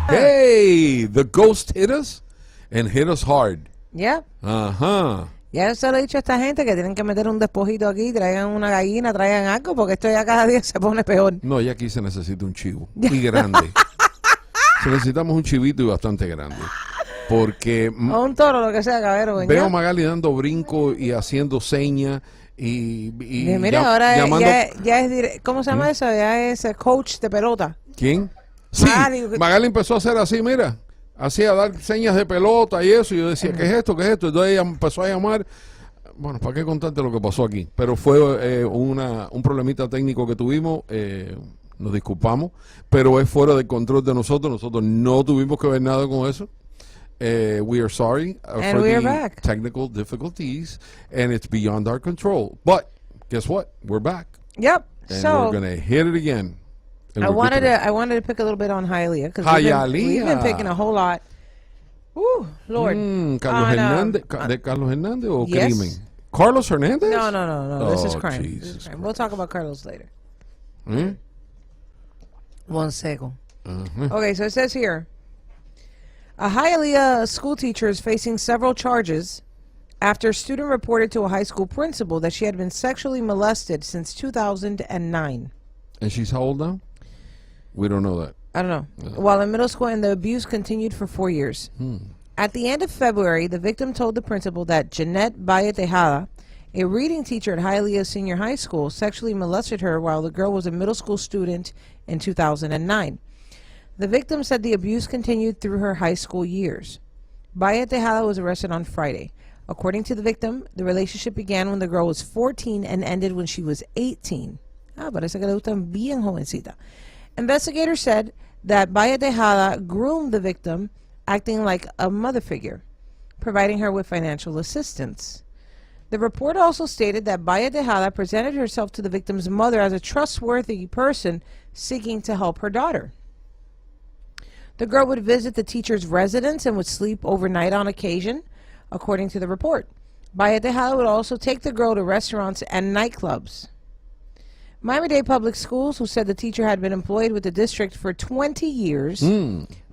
Hey, the ghost hit us and hit us hard. Yep. Ajá. Ya se lo he dicho a esta gente que tienen que meter un despojito aquí, traigan una gallina, traigan algo, porque esto ya cada día se pone peor. No, ya aquí se necesita un chivo. Y grande. Necesitamos un chivito y bastante grande. Porque O un toro, lo que sea, cabrón. veo a Magali dando brinco y haciendo señas y mira, ahora llamando. ya es, ¿cómo se llama eso? Ya es coach de pelota. ¿Quién? Sí, Magali empezó a hacer así, mira. Hacía dar señas de pelota y eso. Y yo decía, ¿qué es esto? ¿Qué es esto? Entonces ella empezó a llamar. Bueno, ¿para qué contarte lo que pasó aquí? Pero fue un problemita técnico que tuvimos. Nos disculpamos. Pero es fuera del control de nosotros. Nosotros no tuvimos que ver nada con eso. We are sorry for the technical difficulties. And it's beyond our control. But guess what? We're back. Yep. And so we're going to hit it again. I wanted to pick a little bit on Hialeah because we've been picking a whole lot. Ooh, Lord. Carlos Hernández, ¿de Carlos Hernández o yes. crimen? Carlos Hernández? No. This is crime. Jesus This is crime. We'll talk about Carlos later. Mm? 1 second. Okay, so it says here, a Hialeah school teacher is facing several charges after a student reported to a high school principal that she had been sexually molested since 2009. And she's how old now? We don't know that. I don't know. While in middle school, and the abuse continued for 4 years. At the end of February, the victim told the principal that Jeanette Valle Tejada, a reading teacher at Hialeah Senior High School, sexually molested her while the girl was a middle school student in 2009. The victim said the abuse continued through her high school years. Valle Tejada was arrested on Friday. According to the victim, the relationship began when the girl was 14 and ended when she was 18. Parece que le gustan bien jovencita. Investigators said that Valle Tejada groomed the victim, acting like a mother figure, providing her with financial assistance. The report also stated that Valle Tejada presented herself to the victim's mother as a trustworthy person seeking to help her daughter. The girl would visit the teacher's residence and would sleep overnight on occasion, according to the report. Valle Tejada would also take the girl to restaurants and nightclubs. Miami-Dade Public Schools, who said the teacher had been employed with the district for 20 years,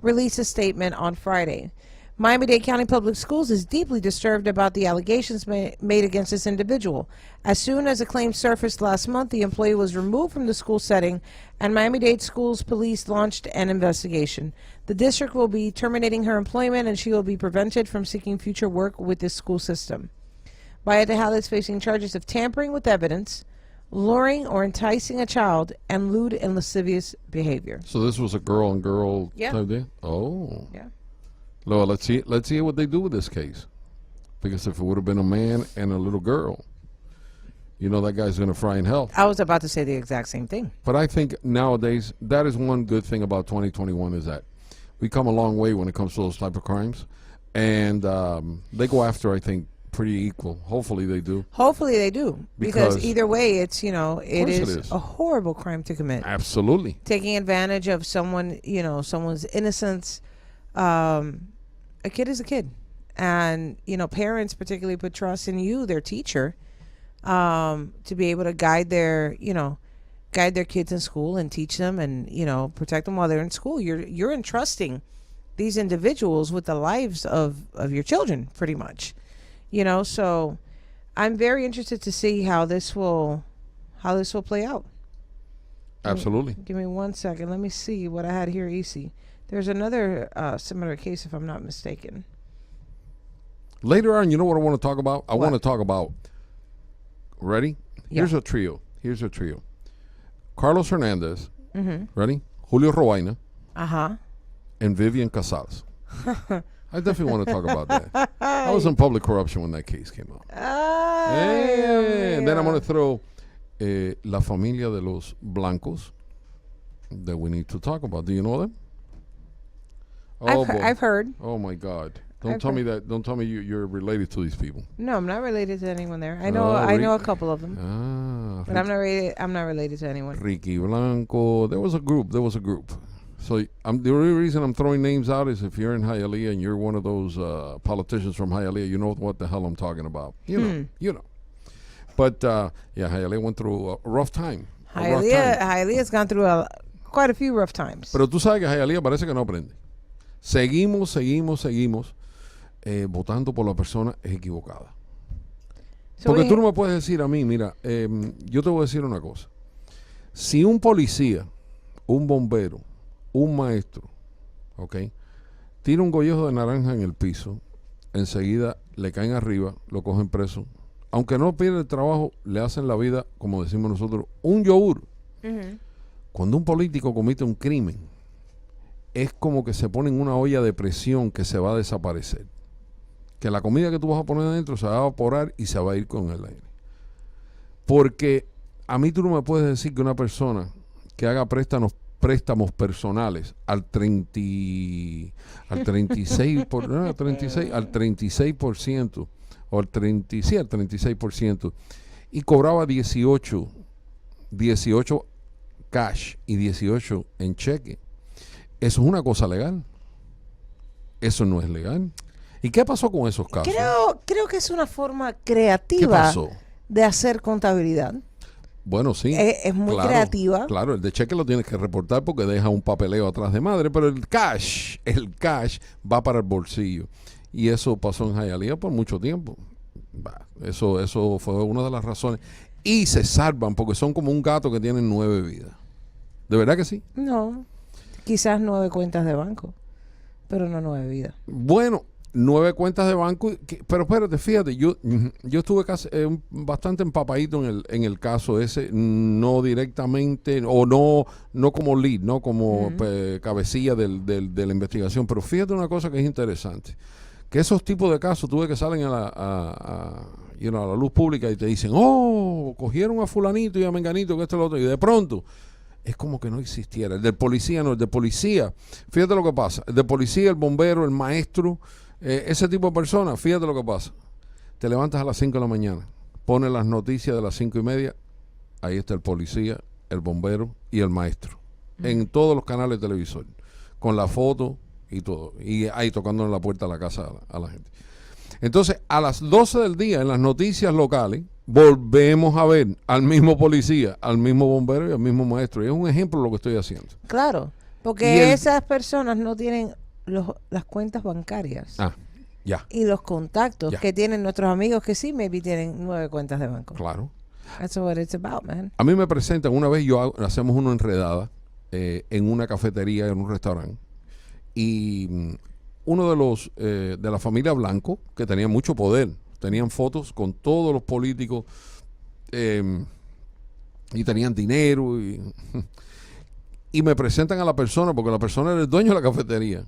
released a statement on Friday. Miami-Dade County Public Schools is deeply disturbed about the allegations made against this individual. As soon as a claim surfaced last month, the employee was removed from the school setting, and Miami-Dade Schools Police launched an investigation. The district will be terminating her employment, and she will be prevented from seeking future work with this school system. Valle Tejada is facing charges of tampering with evidence, luring or enticing a child, and lewd and lascivious behavior. So this was a girl on girl type deal? Oh. Yeah. Well, let's see what they do with this case. Because if it would have been a man and a little girl, you know that guy's going to fry in hell. I was about to say the exact same thing. But I think nowadays, that is one good thing about 2021 is that we come a long way when it comes to those type of crimes. And they go after, I think, pretty equal. Hopefully they do. Hopefully they do. Because either way, it's, it is a horrible crime to commit. Absolutely. Taking advantage of someone, someone's innocence. A kid is a kid. And, parents particularly put trust in you, their teacher, to be able to guide their kids in school and teach them and, protect them while they're in school. You're entrusting these individuals with the lives of your children, pretty much. So I'm very interested to see how this will play out. Absolutely. Give me 1 second. Let me see what I had here, EC. There's another similar case, if I'm not mistaken. Later on, you know what I want to talk about? I want to talk about, ready? Yeah. Here's a trio. Carlos Hernandez, ready? Julio Roaina, and Vivian Casals. I definitely want to talk about that. I was in public corruption when that case came out. And then I'm going to throw La Familia de los Blancos that we need to talk about. Do you know them? I've heard. Oh, my God. Don't tell me that. Don't tell me you're related to these people. No, I'm not related to anyone there. I know a couple of them. But I'm not related to anyone. Ricky Blanco. There was a group. So the only reason I'm throwing names out is if you're in Hialeah and you're one of those politicians from Hialeah, you know what the hell I'm talking about. You know. But Hialeah went through a rough time. Hialeah's gone through quite a few rough times. Pero tú sabes que Hialeah parece que no aprende. seguimos votando por la persona equivocada. Porque tú no me puedes decir a mí, mira, yo te voy a decir una cosa. Si un policía, un bombero, un maestro, ¿ok?, tira un gollejo de naranja en el piso, enseguida le caen arriba, lo cogen preso. Aunque no pierde el trabajo, le hacen la vida, como decimos nosotros, un yogur. Cuando un político comete un crimen, es como que se pone en una olla de presión que se va a desaparecer. Que la comida que tú vas a poner adentro se va a evaporar y se va a ir con el aire. Porque a mí tú no me puedes decir que una persona que haga préstamos personales al 36%, al 36%, o al 36%, y cobraba 18 cash y 18 en cheque. Eso es una cosa legal. Eso no es legal. ¿Y qué pasó con esos casos? Creo que es una forma creativa de hacer contabilidad. Bueno, sí. Es muy creativa. Claro, el de cheque lo tienes que reportar porque deja un papeleo atrás de madre, pero el cash va para el bolsillo. Y eso pasó en Hialeah por mucho tiempo. Eso fue una de las razones. Y se salvan porque son como un gato que tiene 9 vidas. ¿De verdad que sí? No, quizás 9 cuentas de banco, pero no 9 vidas. Bueno, 9 cuentas de banco, pero espérate, fíjate, yo estuve bastante empapadito en el caso ese, no directamente, o no como lead, no como cabecilla de la investigación, pero fíjate una cosa que es interesante, que esos tipos de casos tuve que salen a la luz pública y te dicen, cogieron a fulanito y a menganito, que esto y lo otro, y de pronto es como que no existiera. El del policía no, el de policía, fíjate lo que pasa, el de policía, el bombero, el maestro, ese tipo de personas, fíjate lo que pasa. Te levantas a las 5 de la mañana, pones las noticias de las 5:30, ahí está el policía, el bombero y el maestro, en todos los canales de televisor, con la foto y todo, y ahí tocando en la puerta de la casa a la gente. Entonces, a las 12 del día, en las noticias locales, volvemos a ver al mismo policía, al mismo bombero y al mismo maestro. Y es un ejemplo de lo que estoy haciendo. Claro, porque esas personas no tienen las cuentas bancarias. Ya. Y los contactos que tienen nuestros amigos que sí, maybe tienen 9 cuentas de banco. Claro. That's what it's about, man. A mí me presentan, una vez hacemos una enredada en una cafetería, en un restaurante, y uno de los de la familia Blanco, que tenía mucho poder, tenían fotos con todos los políticos y tenían dinero y me presentan a la persona, porque la persona era el dueño de la cafetería,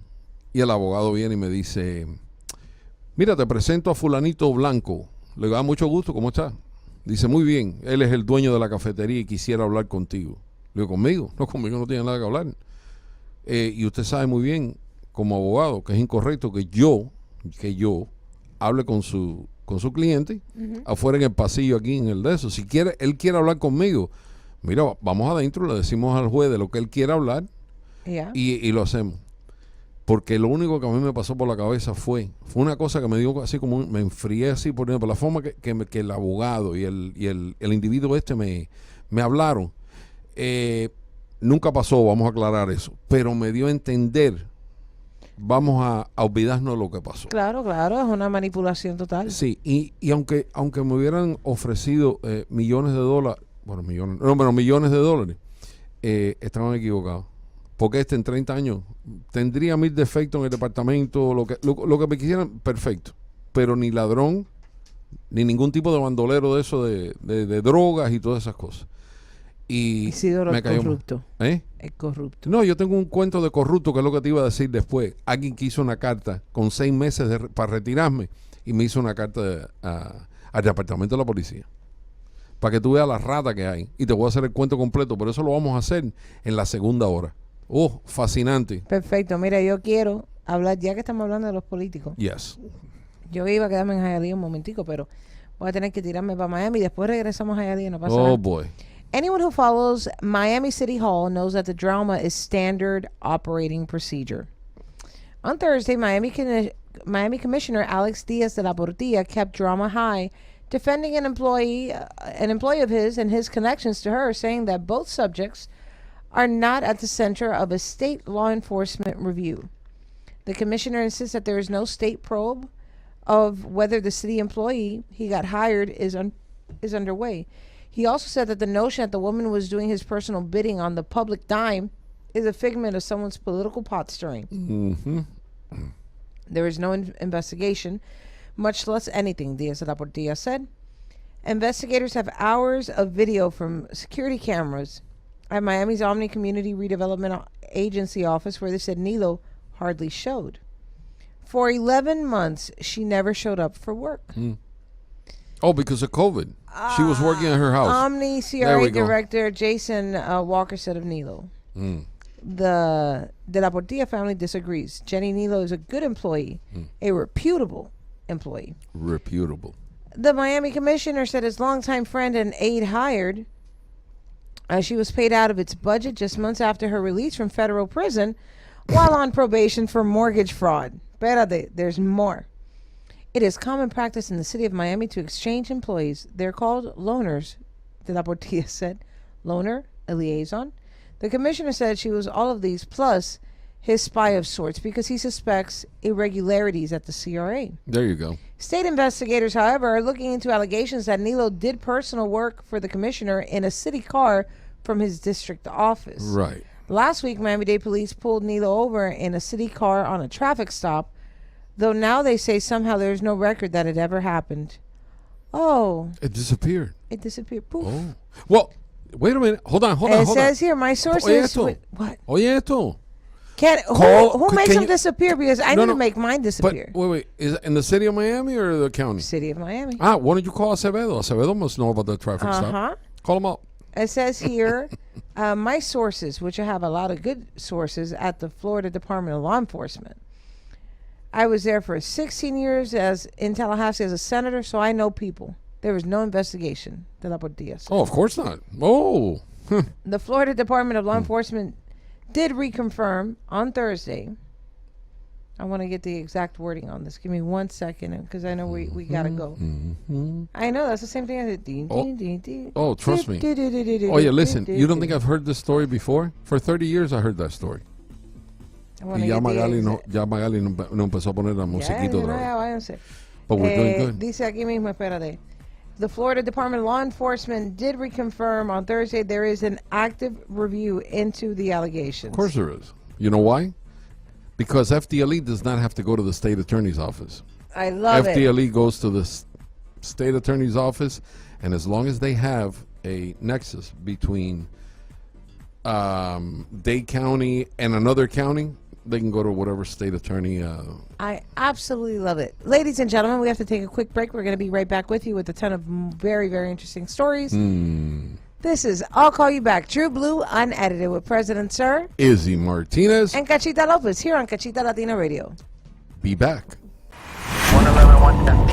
y el abogado viene y me dice, mira, te presento a fulanito Blanco. Le da mucho gusto, ¿cómo está? Dice, muy bien, él es el dueño de la cafetería y quisiera hablar contigo. Le digo, ¿conmigo? No, conmigo no tiene nada que hablar. Y usted sabe muy bien, como abogado, que es incorrecto que yo hable con su cliente afuera en el pasillo aquí en el de eso. Si él quiere hablar conmigo, mira, vamos adentro, le decimos al juez de lo que él quiera hablar y lo hacemos. Porque lo único que a mí me pasó por la cabeza fue una cosa que me dio así como, me enfrié así por la forma que el abogado y el individuo me hablaron. Nunca pasó, vamos a aclarar eso, pero me dio a entender, vamos a olvidarnos de lo que pasó. Claro, es una manipulación total. Sí, y aunque me hubieran ofrecido millones de dólares, millones de dólares, estaban equivocados. Porque en 30 años tendría 1000 defectos en el departamento, lo que me quisieran, perfecto. Pero ni ladrón, ni ningún tipo de bandolero de eso, de drogas y todas esas cosas. Y Isidoro, me cayó corrupto. ¿Eh? Es corrupto. No, yo tengo un cuento de corrupto, que es lo que te iba a decir después. Alguien que hizo una carta con 6 meses para retirarme y me hizo una carta al departamento de la policía. Para que tú veas la rata que hay. Y te voy a hacer el cuento completo, pero eso lo vamos a hacer en la segunda hora. Fascinante. Perfecto. Mira, yo quiero hablar, ya que estamos hablando de los políticos. Yes. Yo iba a quedarme en Hialeah un momentico, pero voy a tener que tirarme para Miami y después regresamos a Hialeah, no pasa nada. Oh, boy. Anyone who follows Miami City Hall knows that the drama is standard operating procedure. On Thursday, Miami Commissioner Alex Diaz de la Portilla kept drama high, defending an employee of his and his connections to her, saying that both subjects are not at the center of a state law enforcement review. The commissioner insists that there is no state probe of whether the city employee he got hired is underway. He also said that the notion that the woman was doing his personal bidding on the public dime is a figment of someone's political pot stirring. Mm-hmm. There is no investigation, much less anything, Diaz de la Portilla said. Investigators have hours of video from security cameras at Miami's Omni Community Redevelopment Agency office where they said Nilo hardly showed. For 11 months, she never showed up for work. Oh, because of COVID. She was working at her house. Omni CRA director Jason Walker said of Nilo. The De La Portilla family disagrees. Jenny Nilo is a good employee, a reputable employee. Reputable. The Miami commissioner said his longtime friend and aide hired, she was paid out of its budget just months after her release from federal prison while on probation for mortgage fraud. Espérate, there's more. It is common practice in the city of Miami to exchange employees. They're called loaners, De La Portilla said. Loaner, a liaison. The commissioner said she was all of these, plus his spy of sorts, because he suspects irregularities at the CRA. There you go. State investigators, however, are looking into allegations that Nilo did personal work for the commissioner in a city car from his district office. Right. Last week, Miami-Dade police pulled Nilo over in a city car on a traffic stop, though now they say somehow there's no record that it ever happened. Oh. It disappeared. It disappeared. Poof. Oh. Well, wait a minute. Hold on. It says here, my sources... What? Oye esto. Who makes them disappear? Because I need to make mine disappear. But wait. Is it in the city of Miami or the county? City of Miami. Why don't you call Acevedo? Acevedo must know about the traffic stop. Call him up. It says here, my sources, which I have a lot of good sources at the Florida Department of Law Enforcement. I was there for 16 years in Tallahassee as a senator, so I know people. There was no investigation. De La Portilla said. Oh, of course not. Oh. The Florida Department of Law Enforcement did reconfirm on Thursday. I want to get the exact wording on this. Give me 1 second, because I know we got to go. I know, that's the same thing I did. Oh, trust me. Oh, yeah, listen. You don't think I've heard this story before? For 30 years I heard that story. Y ya Magali no empezó a poner la musiquita otra vez. But we're doing good. Dice aquí mismo, espérate. The Florida Department of Law Enforcement did reconfirm on Thursday there is an active review into the allegations. Of course there is. You know why? Because FDLE does not have to go to the state attorney's office. I love it. FDLE goes to the state attorney's office, and as long as they have a nexus between Dade County and another county, they can go to whatever state attorney. I absolutely love it. Ladies and gentlemen, we have to take a quick break. We're going to be right back with you with a ton of very, very interesting stories. This is I'll Call You Back, True Blue Unedited with President Sir Izzy Martinez and Cachita Lopez here on Cachita Latina Radio. Be back. 111, 110.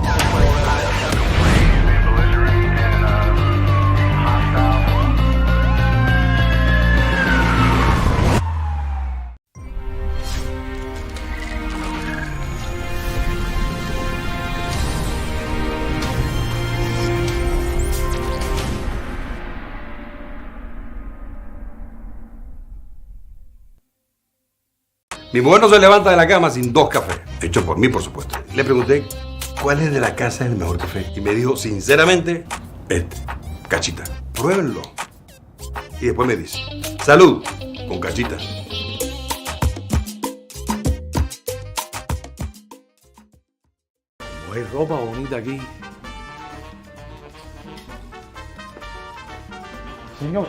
Mi mujer no se levanta de la cama sin 2 cafés, hechos por mí, por supuesto. Le pregunté, ¿cuál es de la casa el mejor café? Y me dijo, sinceramente, Cachita. Pruébenlo. Y después me dice, salud, con Cachita. No hay ropa bonita aquí. Señor,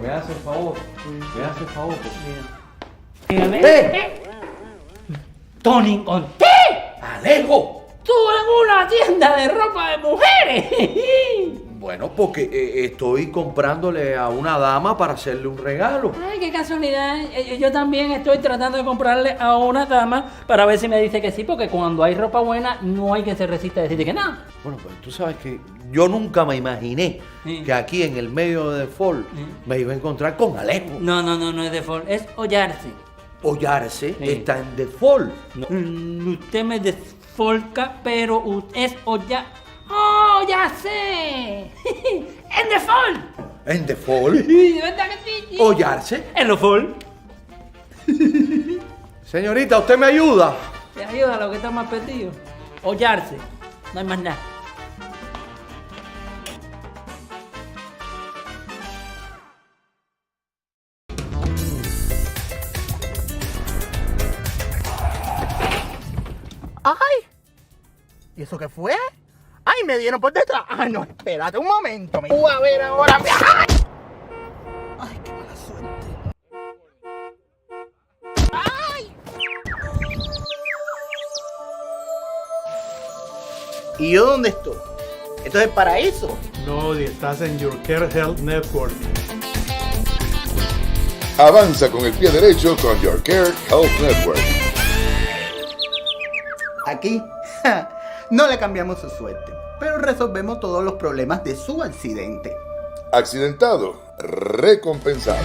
me hace el favor. Me hace el favor, Tony, ¿con qué? ¡Alejo! ¡Tú en una tienda de ropa de mujeres! Bueno, porque estoy comprándole a una dama para hacerle un regalo. Ay, qué casualidad. Yo también estoy tratando de comprarle a una dama para ver si me dice que sí, porque cuando hay ropa buena no hay quien se resista a decirte que no. Bueno, pues tú sabes que yo nunca me imaginé que aquí en el medio de default me iba a encontrar con Alejo. No es default, es hollarse. Hollarse está en default. Usted me desfolca, pero es hollar. ¡Oh, ya sé! ¡En default! ¿En default? ¿De verdad que sí? ¿Hollarse? En default. Señorita, ¿usted me ayuda? Te ayuda a lo que está más perdido. Hollarse. No hay más nada. ¡Ay! ¿Y eso qué fue? ¡Ay, me dieron por detrás! ¡Ay, no, espérate un momento! ¡Me voy a ver ahora! ¡Ay! ¡Ay, qué mala suerte! ¡Ay! ¿Y yo dónde estoy? ¿Esto es el paraíso? No, estás en Your Care Health Network. Avanza con el pie derecho con Your Care Health Network. Aquí no le cambiamos su suerte, pero resolvemos todos los problemas de su accidente. Accidentado, recompensado.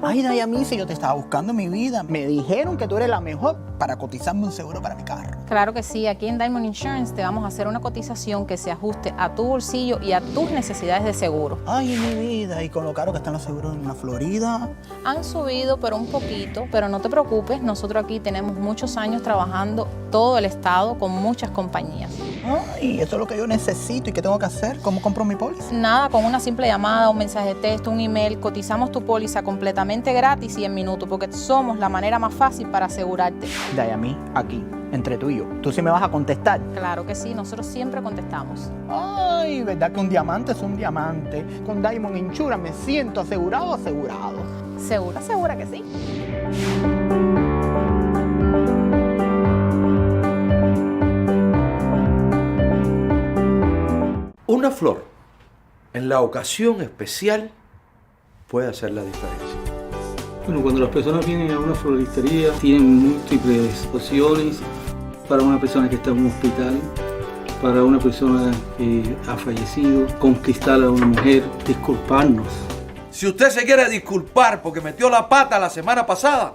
Ay, Dayami, yo te estaba buscando en mi vida. Me dijeron que tú eres la mejor para cotizarme un seguro para mi carro. Claro que sí, aquí en Diamond Insurance te vamos a hacer una cotización que se ajuste a tu bolsillo y a tus necesidades de seguro. Ay, mi vida, y con lo caro que están los seguros en la Florida. Han subido, pero un poquito, pero no te preocupes, nosotros aquí tenemos muchos años trabajando todo el estado con muchas compañías. Ay, eso es lo que yo necesito. ¿Y qué tengo que hacer? ¿Cómo compro mi póliza? Nada, con una simple llamada, un mensaje de texto, un email, cotizamos tu póliza completamente gratis y en minutos, porque somos la manera más fácil para asegurarte. Dayami, aquí, entre tú y yo. ¿Tú sí me vas a contestar? Claro que sí, nosotros siempre contestamos. Ay, ¿verdad que un diamante es un diamante? Con Diamond Insurance me siento asegurado. Segura que sí. Una flor, en la ocasión especial, puede hacer la diferencia. Bueno, cuando las personas vienen a una floristería, tienen múltiples opciones para una persona que está en un hospital, para una persona que ha fallecido, conquistar a una mujer, disculparnos. Si usted se quiere disculpar porque metió la pata la semana pasada,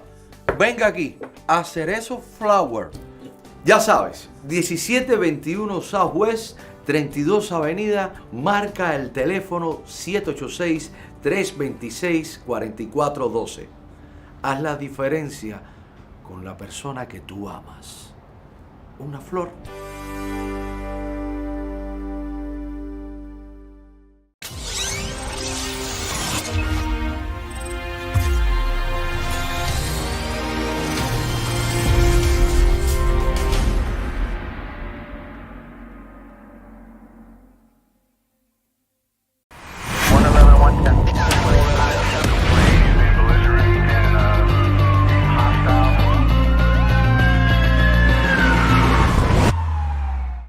venga aquí a Cerezo Flower. Ya sabes, 1721 Southwest, 32 Avenida, marca el teléfono 786-326-4412. Haz la diferencia con la persona que tú amas. Una flor.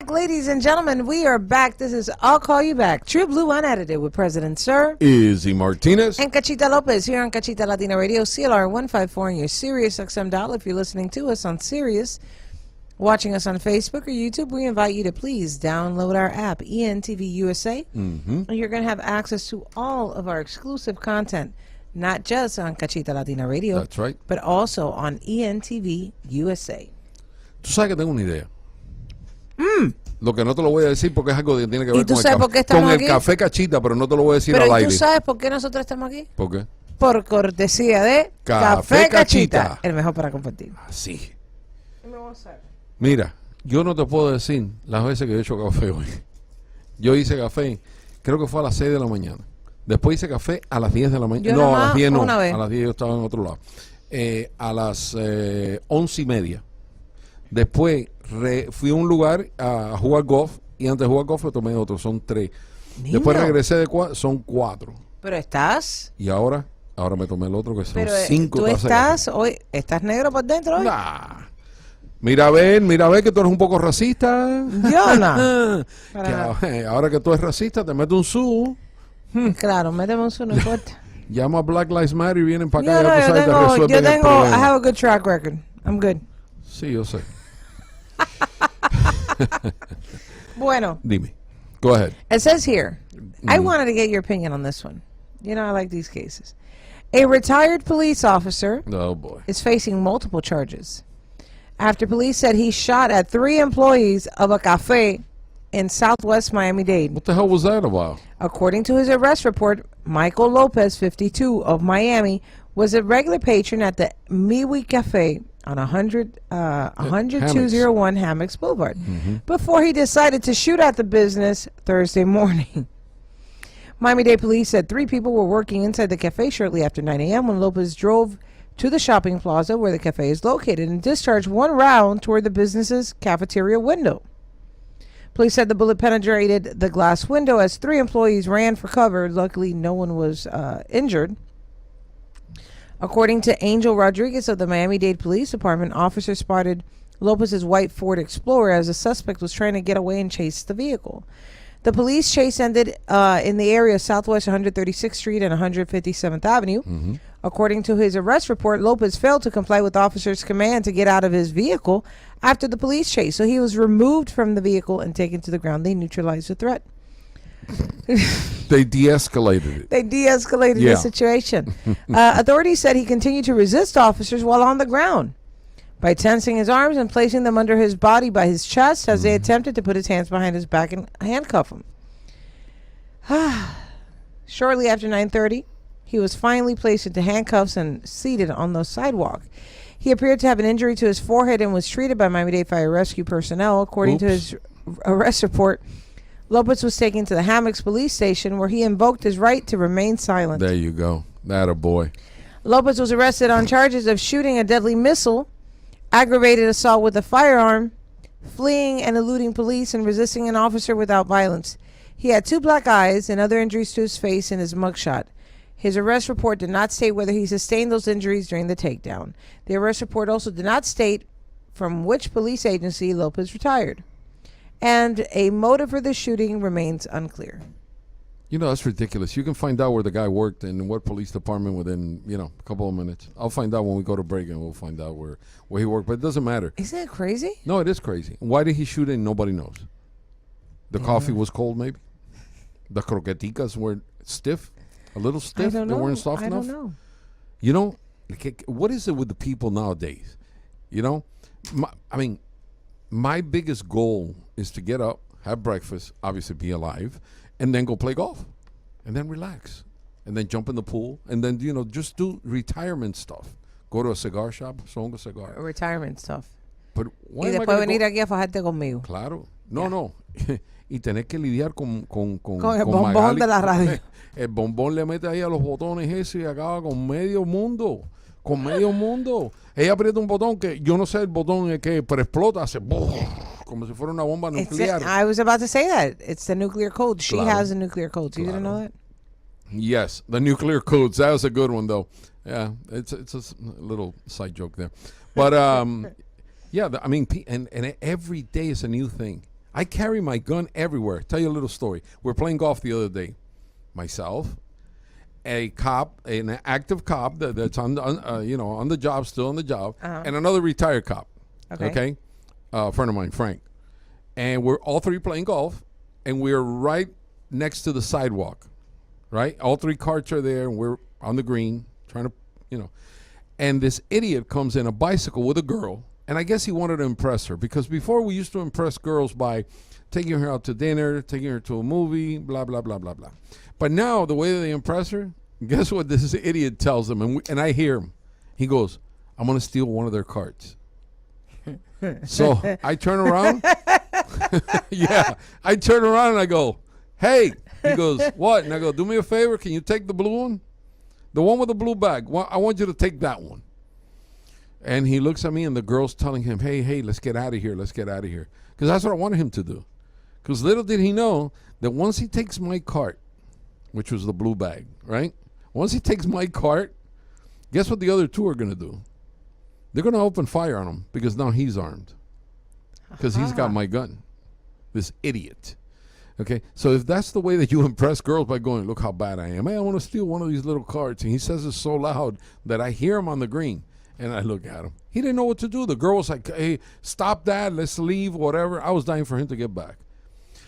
Ladies and gentlemen, we are back. This is I'll Call You Back, True Blue Unedited with President Sir Izzy Martinez and Cachita Lopez here on Cachita Latina Radio, CLR 154 on your Sirius XM dial. If you're listening to us on Sirius, watching us on Facebook or YouTube, we invite you to please download our app, ENTV USA. And you're going to have access to all of our exclusive content, not just on Cachita Latina Radio. That's right. But also on ENTV USA. Tú sabes que tengo una idea. Lo que no te lo voy a decir porque es algo que tiene que ver tú sabes por qué estamos con el aquí? café Cachita, pero no te lo voy a decir Pero al ¿y aire. tú sabes por qué nosotros estamos aquí? ¿Por qué? Por cortesía de Café Cachita. el mejor para compartir. Así. Mira, yo no te puedo decir las veces que yo he hecho café hoy. Yo hice café, creo que fue a las 6 de la mañana. Después hice café a las 10 de la mañana. Yo No, a nomás las 10 no. una vez. A las 10 yo estaba en otro lado. A las 11:30. Después fui a un lugar a jugar golf y antes de jugar golf lo tomé otro, son 3. Niño. Después regresé de son 4. Pero estás... Y ahora me tomé el otro que son Pero 5 tú tazas de estás hoy... ¿Estás negro por dentro hoy? café. Nah. Mira a ver que tú eres un poco racista. Yo no. Ahora que tú eres racista, te metes un su. Claro, méteme un su, no importa. Llama a Black Lives Matter y vienen para Yo acá. no, Ya tú sabes, te resuelven yo el tengo... I problema. have a good track record. I'm good. Sí, yo sé. Bueno. Dime. Go ahead. It says here, I wanted to get your opinion on this one. You know, I like these cases. A retired police officer Oh, boy. is facing multiple charges after police said he shot at 3 employees of a cafe in southwest Miami-Dade. What the hell was that about? According to his arrest report, Michael Lopez, 52, of Miami, was a regular patron at the Miwi Cafe on 10201 Hammocks Boulevard before he decided to shoot at the business Thursday morning. Miami-Dade police said 3 people were working inside the cafe shortly after 9 a.m. when Lopez drove to the shopping plaza where the cafe is located and discharged 1 round toward the business's cafeteria window. Police said the bullet penetrated the glass window as 3 employees ran for cover. Luckily, no one was injured. According to Angel Rodriguez of the Miami-Dade Police Department, officers spotted Lopez's white Ford Explorer as the suspect was trying to get away and chase the vehicle. The police chase ended in the area of Southwest 136th Street and 157th Avenue. According to his arrest report, Lopez failed to comply with officers' command to get out of his vehicle after the police chase, so he was removed from the vehicle and taken to the ground. They neutralized the threat. They de-escalated it. They de-escalated the situation. Authorities said he continued to resist officers while on the ground by tensing his arms and placing them under his body by his chest as they attempted to put his hands behind his back and handcuff him. Shortly after 9:30, he was finally placed into handcuffs and seated on the sidewalk. He appeared to have an injury to his forehead and was treated by Miami-Dade Fire Rescue personnel. According to his arrest report, Lopez was taken to the Hammocks police station where he invoked his right to remain silent. There you go. That a boy. Lopez was arrested on charges of shooting a deadly missile, aggravated assault with a firearm, fleeing and eluding police, and resisting an officer without violence. He had 2 black eyes and other injuries to his face in his mugshot. His arrest report did not state whether he sustained those injuries during the takedown. The arrest report also did not state from which police agency Lopez retired. And a motive for the shooting remains unclear. You know, that's ridiculous. You can find out where the guy worked and what police department within, a couple of minutes. I'll find out when we go to break and we'll find out where he worked. But it doesn't matter. Isn't that crazy? No, it is crazy. Why did he shoot it? Nobody knows. The coffee was cold, maybe. The croqueticas were stiff. A little stiff. They weren't soft enough. I don't know. You know, what is it with the people nowadays? You know, my biggest goal is to get up, have breakfast, obviously be alive, and then go play golf, and then relax, and then jump in the pool, and then, just do retirement stuff. Go to a cigar shop, smoke a cigar. Retirement stuff. But why y después venir aquí a fajarte conmigo. Claro. No. Y tener que lidiar con el bombón Magali. de la radio. El bombón le mete ahí a los botones ese y acaba con medio mundo. Con medio mundo. Ella aprieta un botón que yo no sé el botón que pero explota, hace como si fuera una bomba nuclear. I was about to say that. It's the nuclear codes. She Claro. has a nuclear codes. You didn't know that? Yes, the nuclear codes. That was a good one, though. Yeah, it's a little side joke there. But, yeah, and every day is a new thing. I carry my gun everywhere. Tell you a little story. We're playing golf the other day. Myself, a cop, an active cop that's on the job, still on the job, and another retired cop. Okay? A friend of mine, Frank. And we're all 3 playing golf, and we're right next to the sidewalk, right? All 3 carts are there, and we're on the green trying to, And this idiot comes in a bicycle with a girl, and I guess he wanted to impress her, because before we used to impress girls by taking her out to dinner, taking her to a movie, blah, blah, blah, blah, blah. But now, the way that they impress her, guess what this idiot tells them? And I hear him. He goes, I'm going to steal one of their carts. So I turn around. Yeah, I turn around and I go, hey. He goes, what? And I go, do me a favor. Can you take the blue one? The one with the blue bag. I want you to take that one. And he looks at me, and the girl's telling him, hey, let's get out of here. Let's get out of here. Because that's what I wanted him to do. Because little did he know that once he takes my cart, which was the blue bag, right? Once he takes my cart, guess what the other 2 are going to do? They're going to open fire on him because now he's armed. Because he's got my gun. This idiot. Okay? So if that's the way that you impress girls by going, look how bad I am. Hey, I want to steal one of these little carts. And he says it so loud that I hear him on the green. And I look at him. He didn't know what to do. The girl was like, hey, stop that. Let's leave, whatever. I was dying for him to get back.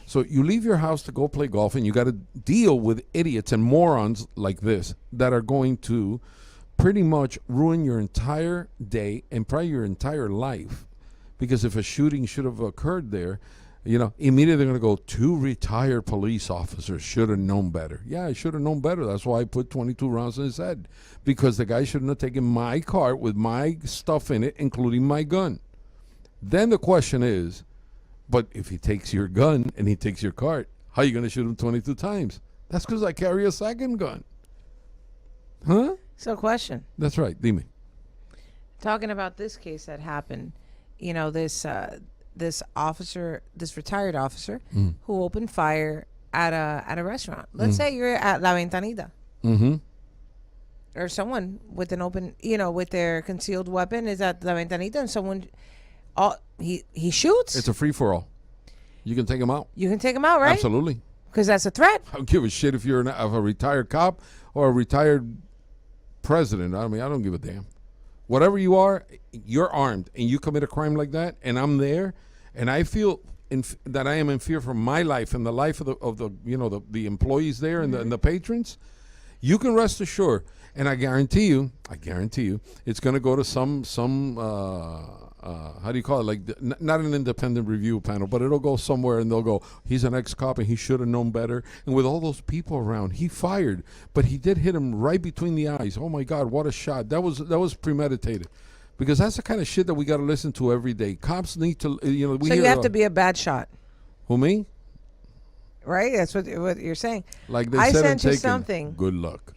So you leave your house to go play golf, and you got to deal with idiots and morons like this that are going to pretty much ruin your entire day and probably your entire life. Because if a shooting should have occurred there, You know, immediately they're going to go, 2 retired police officers should have known better. Yeah, I should have known better. That's why I put 22 rounds in his head. Because the guy shouldn't have taken my cart with my stuff in it, including my gun. Then the question is, but if he takes your gun and he takes your cart, how are you going to shoot him 22 times? That's because I carry a second gun. Huh? So question. That's right. Dime. Talking about this case that happened, you know, this officer, this retired officer who opened fire at a restaurant. Let's say you're at La Ventanita. Mm-hmm. Or someone with an open, you know, with their concealed weapon is at La Ventanita, and someone, he shoots. It's a free-for-all. You can take him out. You can take him out, right? Absolutely. Because that's a threat. I don't give a shit if you're a retired cop or a retired president. I mean, I don't give a damn. Whatever you are, you're armed, and you commit a crime like that, and I'm there, and I feel that I am in fear for my life and the life of the employees there and the patrons. You can rest assured, and I guarantee you, it's going to go to some how do you call it? Like not an independent review panel, but it'll go somewhere, and they'll go, he's an ex-cop and he should have known better. And with all those people around, he fired, but he did hit him right between the eyes. Oh my God, what a shot! That was premeditated, because that's the kind of shit that we got to listen to every day. Cops need to, you know. So you have to be a bad shot. Who, me? Right. That's what you're saying. Like they I said sent in you Taken, something. Good luck.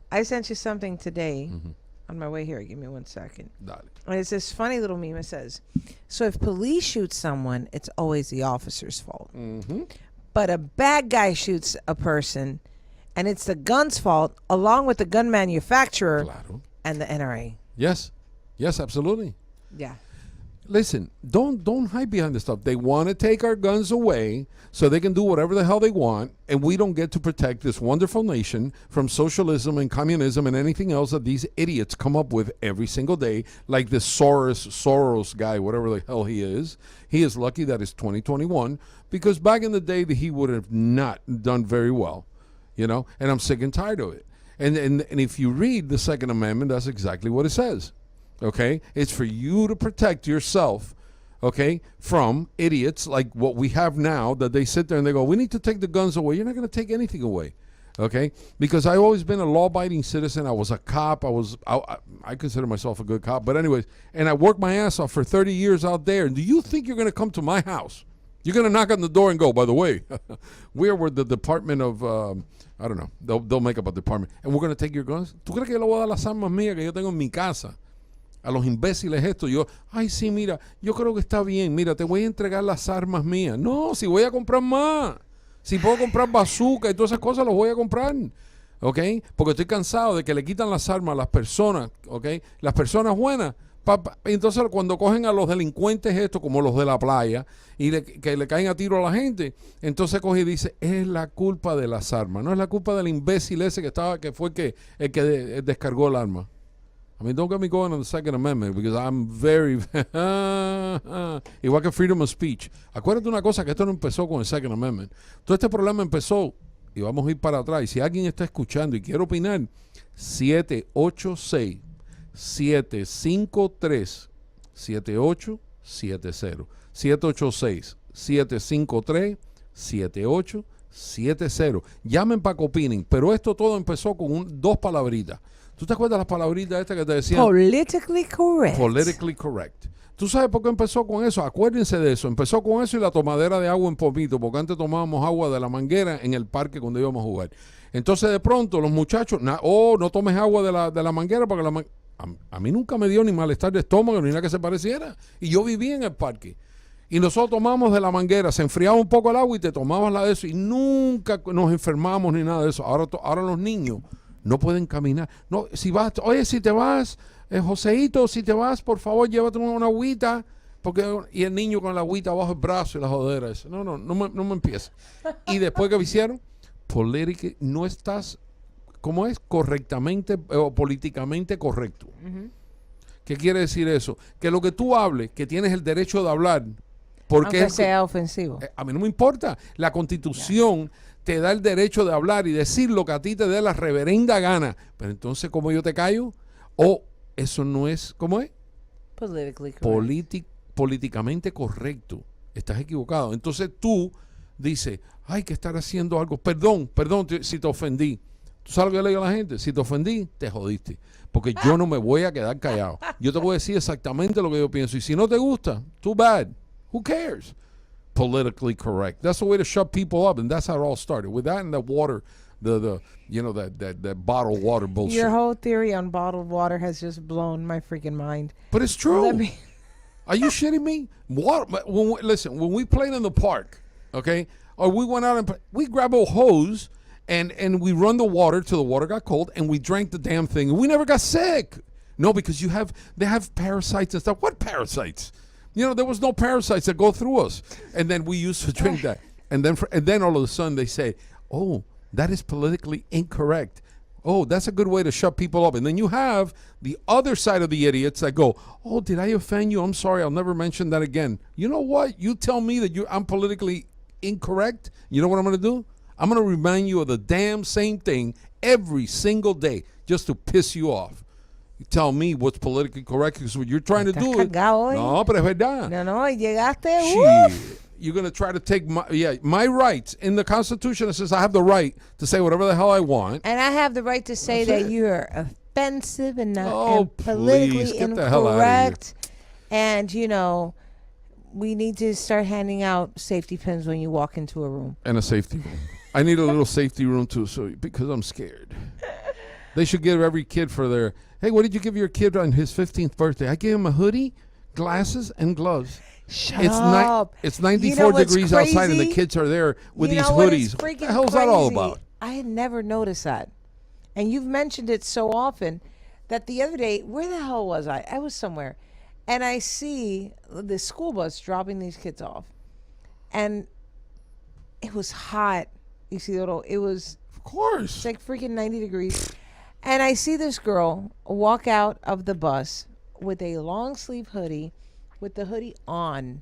I sent you something today on my way here. Give me 1 second. And it's this funny little meme. It says, so if police shoot someone, it's always the officer's fault. But a bad guy shoots a person, and it's the gun's fault, along with the gun manufacturer and the NRA. Yes. Yes, absolutely. Yeah. Listen, don't hide behind this stuff. They want to take our guns away so they can do whatever the hell they want, and we don't get to protect this wonderful nation from socialism and communism and anything else that these idiots come up with every single day, like this Soros guy, whatever the hell he is. He is lucky that it's 2021, because back in the day he would have not done very well, you know, and I'm sick and tired of it. And if you read the Second Amendment, that's exactly what it says. Okay, it's for you to protect yourself, okay, from idiots like what we have now, that they sit there and they go, we need to take the guns away. You're not going to take anything away, okay? Because I've always been a law-abiding citizen. I was a cop. I consider myself a good cop. But anyways, and I worked my ass off for 30 years out there. Do you think you're going to come to my house? You're going to knock on the door and go, by the way, we're the Department of, I don't know, they'll make up a department, and we're going to take your guns? ¿Tú crees que yo le voy a dar las armas mías que yo tengo en mi casa a los imbéciles esto? Yo, ay, sí, mira, yo creo que está bien, mira, te voy a entregar las armas mías. No, si voy a comprar más, si puedo comprar bazooka y todas esas cosas, los voy a comprar, ¿ok? Porque estoy cansado de que le quitan las armas a las personas, ¿ok? Las personas buenas. Entonces cuando cogen a los delincuentes estos, como los de la playa, y que le caen a tiro a la gente, entonces coge y dice, es la culpa de las armas, no es la culpa del imbécil ese que fue el que descargó el arma. I mean, don't get me going on the Second Amendment, because I'm very... igual que freedom of speech. Acuérdate una cosa, que esto no empezó con el Second Amendment. Todo este problema empezó, y vamos a ir para atrás, y si alguien está escuchando y quiere opinar, 786-753-7870. 786-753-7870. Llamen para que opinen. Pero esto todo empezó con dos palabritas. ¿Tú te acuerdas las palabritas estas que te decían? Politically correct. Politically correct. ¿Tú sabes por qué empezó con eso? Acuérdense de eso. Empezó con eso y la tomadera de agua en pomito, porque antes tomábamos agua de la manguera en el parque cuando íbamos a jugar. Entonces de pronto los muchachos, no tomes agua de la manguera, porque a mí nunca me dio ni malestar de estómago ni nada que se pareciera. Y yo vivía en el parque. Y nosotros tomamos de la manguera, se enfriaba un poco el agua y te tomabas la de eso, y nunca nos enfermamos ni nada de eso. Ahora los niños no pueden caminar. No, si te vas, Joseito, si te vas, por favor, llévate una agüita. Y el niño con la agüita bajo el brazo y la jodera. Eso. No me empieces. Y después que me hicieron, no estás, ¿cómo es? Correctamente o políticamente correcto. ¿Qué quiere decir eso? Que lo que tú hables, que tienes el derecho de hablar, porque aunque sea ofensivo. A mí no me importa. La Constitución te da el derecho de hablar y decir lo que a ti te dé la reverenda gana. Pero entonces, ¿cómo yo te callo? Eso no es, ¿cómo es? Politically correct. Políticamente correcto. estás equivocado. Entonces tú dices, hay que estar haciendo algo. Perdón si te ofendí. ¿Tú sabes lo que yo le digo a la gente? Si te ofendí, te jodiste. Porque yo no me voy a quedar callado. Yo te voy a decir exactamente lo que yo pienso. Y si no te gusta, too bad. Who cares? Politically correct. That's the way to shut people up. And that's how it all started. With that and the water, that bottled water bullshit. Your whole theory on bottled water has just blown my freaking mind. But it's true. Are you shitting me? Listen, when we played in the park, okay, or we went out and we grab a hose and we run the water till the water got cold, and we drank the damn thing, and we never got sick. No, because they have parasites and stuff. What parasites? There was no parasites that go through us, and then we used to drink that, and then all of a sudden they say, "Oh, that is politically incorrect." Oh, that's a good way to shut people up. And then you have the other side of the idiots that go, "Oh, did I offend you? I'm sorry. I'll never mention that again." You know what? You tell me that I'm politically incorrect. You know what I'm going to do? I'm going to remind you of the damn same thing every single day just to piss you off. You tell me what's politically correct because what you're trying to do it. No, pero es verdad. No, llegaste. Shit. You're going to try to take my rights. In the Constitution, it says I have the right to say whatever the hell I want. And I have the right to say That's that it. you're offensive and not Oh, politically please, get the hell out of here. incorrect. And, we need to start handing out safety pins when you walk into a room. And a safety room. I need a little safety room too, because I'm scared. They should give every kid for their, hey, what did you give your kid on his 15th birthday? I gave him a hoodie, glasses, and gloves. Shut up. It's 94 degrees crazy? outside, and the kids are there with these what is hoodies. What the freaking hell's that all crazy? about? I had never noticed that. And you've mentioned it so often that the other day, where the hell was I? I was somewhere. And I see the school bus dropping these kids off. And it was hot, Isidoro. It was, of course, it's like freaking 90 degrees. And I see this girl walk out of the bus with a long sleeve hoodie, with the hoodie on,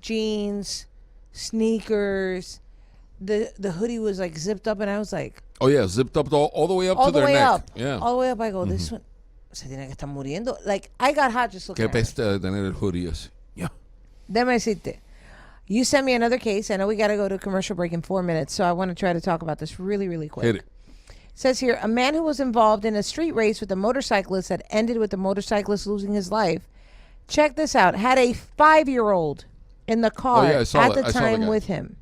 jeans, sneakers. The hoodie was like zipped up, and I was like, oh yeah, zipped up all the way up to their neck. Up. Yeah, all the way up. I go, this one se tiene que estar muriendo. Like, I got hot just looking Qué at it. peste de tener el hoodie así. Yeah. Déjame decirte. You sent me another case. I know we got to go to a commercial break in 4 minutes, so I want to try to talk about this really, really quick. Hit it. Says here, a man who was involved in a street race with a motorcyclist that ended with the motorcyclist losing his life. Check this out. Had a 5-year-old in the car at the time with him.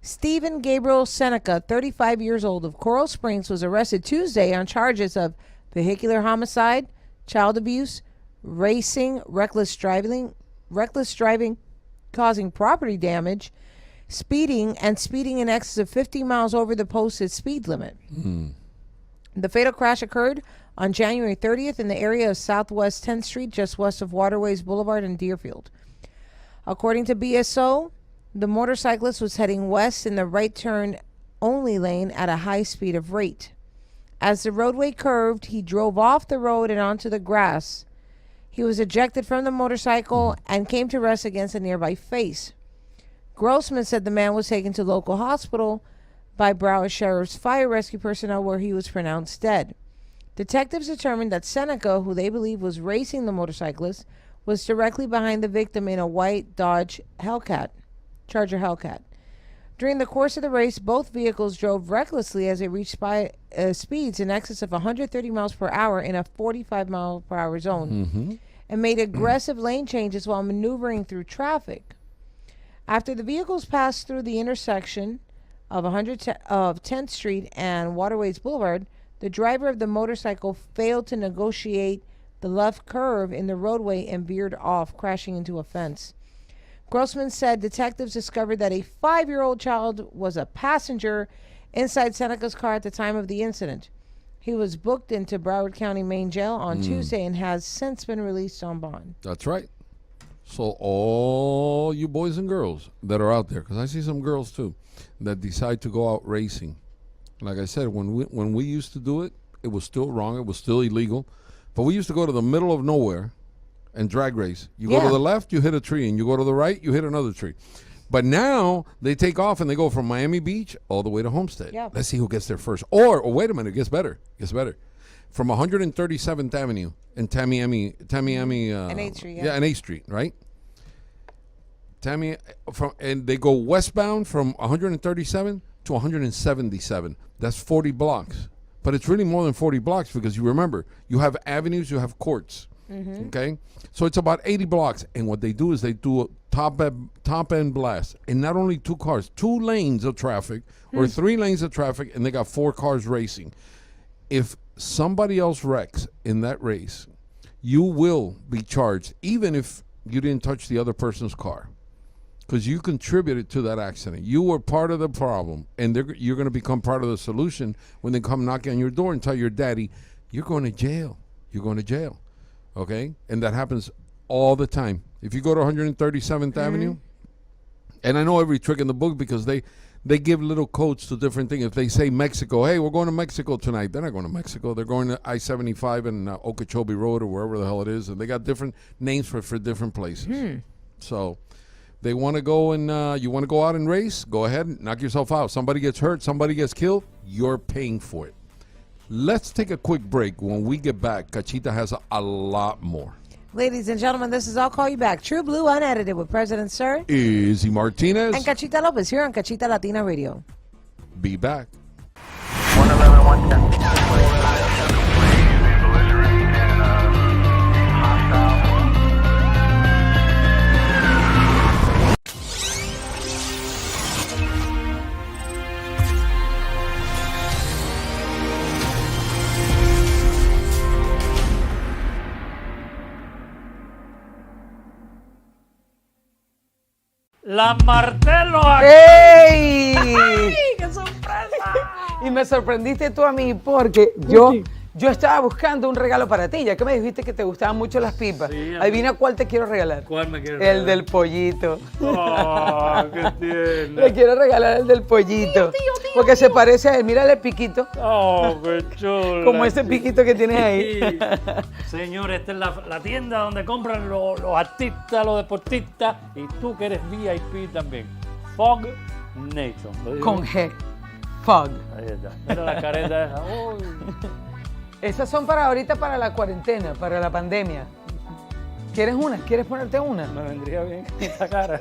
Stephen Gabriel Seneca, 35 years old, of Coral Springs, was arrested Tuesday on charges of vehicular homicide, child abuse, racing, reckless driving causing property damage, speeding, and speeding in excess of 50 miles over the posted speed limit. The fatal crash occurred on January 30th in the area of Southwest 10th Street, just west of Waterways Boulevard in Deerfield. According to BSO, the motorcyclist was heading west in the right turn only lane at a high speed of rate. As the roadway curved, he drove off the road and onto the grass. He was ejected from the motorcycle and came to rest against a nearby face. Grossman said the man was taken to local hospital by Broward Sheriff's fire rescue personnel, where he was pronounced dead. Detectives determined that Seneca, who they believe was racing the motorcyclist, was directly behind the victim in a white Dodge Charger Hellcat. During the course of the race, both vehicles drove recklessly as they reached speeds in excess of 130 miles per hour in a 45 mile per hour zone and made aggressive lane changes while maneuvering through traffic. After the vehicles passed through the intersection of 10th Street and Waterways Boulevard, the driver of the motorcycle failed to negotiate the left curve in the roadway and veered off, crashing into a fence. Grossman said detectives discovered that a 5-year-old child was a passenger inside Seneca's car at the time of the incident. He was booked into Broward County Main Jail on Tuesday and has since been released on bond. That's right. So all you boys and girls that are out there, because I see some girls too, that decide to go out racing. Like I said, when we used to do it, it was still wrong. It was still illegal. But we used to go to the middle of nowhere and drag race. You go to the left, you hit a tree, and you go to the right, you hit another tree. But now they take off and they go from Miami Beach all the way to Homestead. Yeah. Let's see who gets there first. Or wait a minute, it gets better. From 137th Avenue in Tamiami, and 8th Street, and 8th Street, right? Tammy, and they go westbound from 137 to 177. That's 40 blocks. But it's really more than 40 blocks because you remember, you have avenues, you have courts. Okay? So it's about 80 blocks. And what they do is they do a top end blast. And not only 2 cars, 2 lanes of traffic or 3 lanes of traffic, and they got 4 cars racing. If somebody else wrecks in that race, you will be charged, even if you didn't touch the other person's car. Because you contributed to that accident. You were part of the problem, and you're going to become part of the solution when they come knocking on your door and tell your daddy, you're going to jail. You're going to jail. Okay? And that happens all the time. If you go to 137th Avenue, and I know every trick in the book because they give little codes to different things. If they say Mexico, hey, we're going to Mexico tonight, they're not going to Mexico. They're going to I-75 and Okeechobee Road or wherever the hell it is. And they got different names for different places. So they want to go and you want to go out and race, go ahead, knock yourself out. Somebody gets hurt, somebody gets killed, you're paying for it. Let's take a quick break. When we get back, Cachita has a lot more. Ladies and gentlemen, this is I'll Call You Back. True Blue Unedited with President Sir. Izzy Martinez. And Cachita Lopez here on Cachita Latina Radio. Be back. 111, 110. La Martelo aquí. ¡Ey! ¡Ay, qué sorpresa! Y me sorprendiste tú a mí porque yo estaba buscando un regalo para ti, ya que me dijiste que te gustaban mucho las pipas. Sí, adivina cuál te quiero regalar. ¿Cuál me quieres regalar? El del pollito. ¡Oh, qué tierno! Le quiero regalar el del pollito. Tío, porque se parece a él. Mírale el piquito. ¡Oh, qué chulo! Como ese piquito que tienes ahí. Señor, esta es la tienda donde compran los artistas, los deportistas y tú que eres VIP también. Fog Nation. ¿Lo digo? Con G. Fog. Ahí está. Mira la careta esa. Uy. Esas son para ahorita, para la cuarentena, para la pandemia. ¿Quieres una? ¿Quieres ponerte una? Me vendría bien esa cara.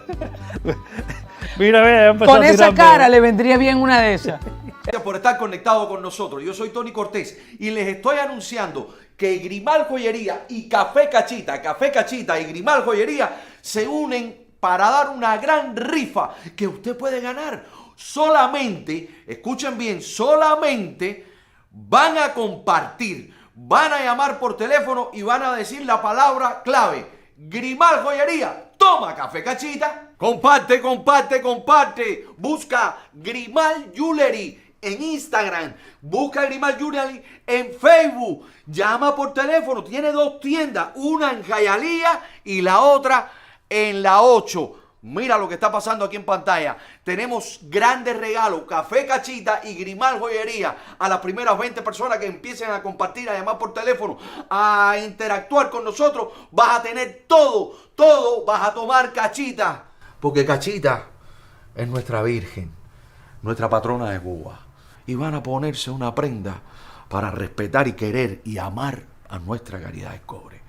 Mira, ve, empezó con a esa tirarme. cara le vendría bien una de esas. Gracias por estar conectado con nosotros. Yo soy Tony Cortés y les estoy anunciando que Grimal Joyería y Café Cachita y Grimal Joyería se unen para dar una gran rifa que usted puede ganar. Solamente, escuchen bien, solamente van a compartir, van a llamar por teléfono y van a decir la palabra clave. Grimal Joyería, toma Café Cachita. Comparte. Busca Grimal Jewelry en Instagram. Busca Grimal Jewelry en Facebook. Llama por teléfono. Tiene 2 tiendas. Una en Hialeah y la otra en la 8. Mira lo que está pasando aquí en pantalla. Tenemos grandes regalos, Café Cachita y Grimal Joyería. A las primeras 20 personas que empiecen a compartir, a llamar por teléfono, a interactuar con nosotros, vas a tener todo vas a tomar Cachita. Porque Cachita es nuestra Virgen, nuestra patrona de Cuba. Y van a ponerse una prenda para respetar y querer y amar a nuestra Caridad del Cobre.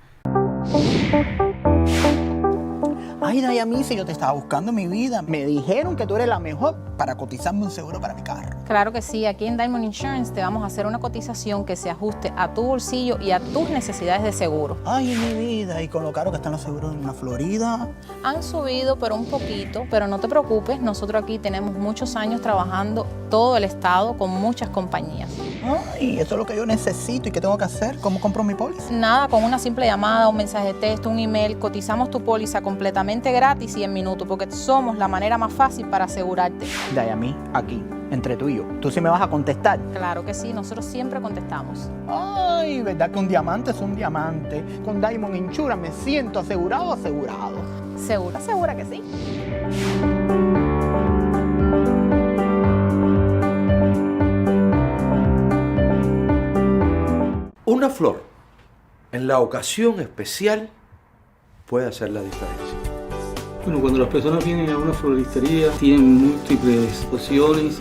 Ay, Dayami, si yo te estaba buscando en mi vida. Me dijeron que tú eres la mejor para cotizarme un seguro para mi carro. Claro que sí, aquí en Diamond Insurance te vamos a hacer una cotización que se ajuste a tu bolsillo y a tus necesidades de seguro. Ay, mi vida, y con lo caro que están los seguros en la Florida. Han subido, pero un poquito, pero no te preocupes, nosotros aquí tenemos muchos años trabajando todo el estado con muchas compañías. Ay, eso es lo que yo necesito. ¿Y qué tengo que hacer? ¿Cómo compro mi póliza? Nada, con una simple llamada, un mensaje de texto, un email, cotizamos tu póliza completamente gratis y en minutos, porque somos la manera más fácil para asegurarte. Dayami, aquí, entre tú y yo. ¿Tú sí me vas a contestar? Claro que sí, nosotros siempre contestamos. Ay, ¿verdad que un diamante es un diamante? Con Diamond Insurance me siento asegurado. Segura que sí. Una flor en la ocasión especial puede hacer la diferencia. Bueno, cuando las personas vienen a una floristería, tienen múltiples opciones